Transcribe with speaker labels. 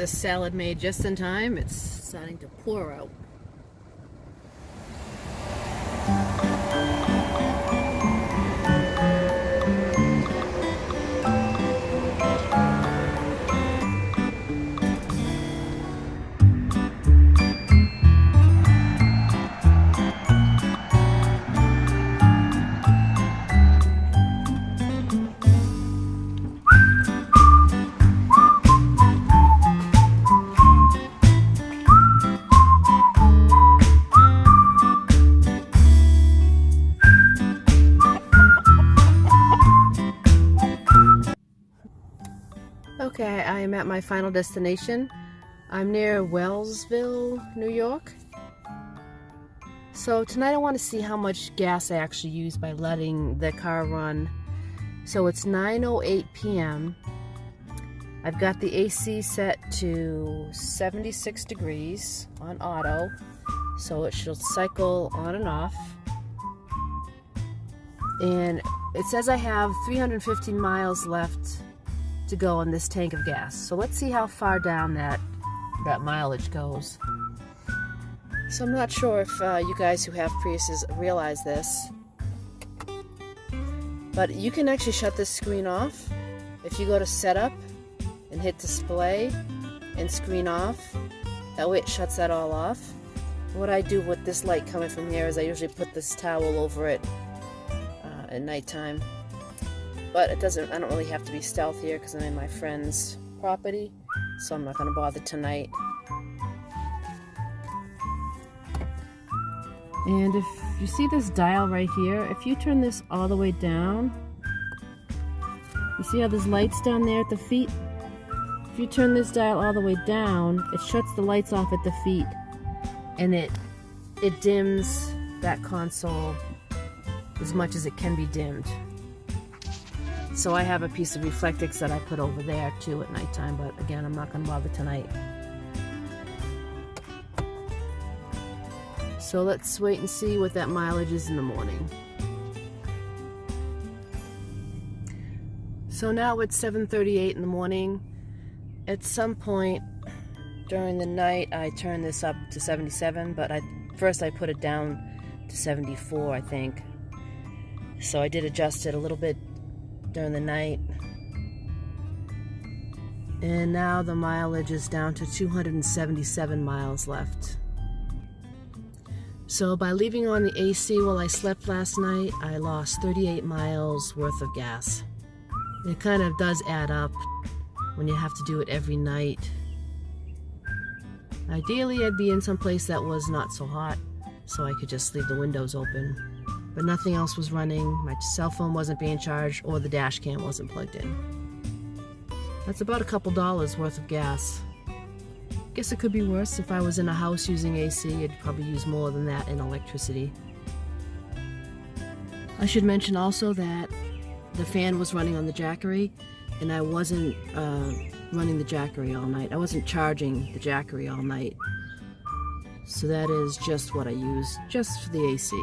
Speaker 1: this salad made just in time. It's starting to pour out. Okay, I am at my final destination. I'm near Wellsville, New York. So tonight I want to see how much gas I actually use by letting the car run. So it's 9:08 p.m. I've got the AC set to 76 degrees on auto, so it should cycle on and off. And it says I have 350 miles left to go on this tank of gas. So let's see how far down that mileage goes. So I'm not sure if you guys who have Priuses realize this, but you can actually shut this screen off. If you go to setup and hit display and screen off, that way it shuts that all off. What I do with this light coming from here is I usually put this towel over it at nighttime. But it doesn't, I don't really have to be stealth here because I'm in my friend's property, so I'm not going to bother tonight. And if you see this dial right here, if you turn this all the way down, you see how there's lights down there at the feet? If you turn this dial all the way down, it shuts the lights off at the feet, and it dims that console as much as it can be dimmed. So I have a piece of Reflectix that I put over there too at nighttime, but again, I'm not going to bother tonight. So let's wait and see what that mileage is in the morning. So now it's 7:38 in the morning. At some point during the night, I turned this up to 77, but first I put it down to 74, I think. So I did adjust it a little bit during the night, and now the mileage is down to 277 miles left. So by leaving on the AC while I slept last night, I lost 38 miles worth of gas. It kind of does add up when you have to do it every night. Ideally, I'd be in some place that was not so hot, so I could just leave the windows open. But nothing else was running, my cell phone wasn't being charged, or the dash cam wasn't plugged in. That's about a couple dollars worth of gas. Guess it could be worse. If I was in a house using AC, I'd probably use more than that in electricity. I should mention also that the fan was running on the Jackery, and I wasn't running the Jackery all night. I wasn't charging the Jackery all night. So that is just what I use, just for the AC.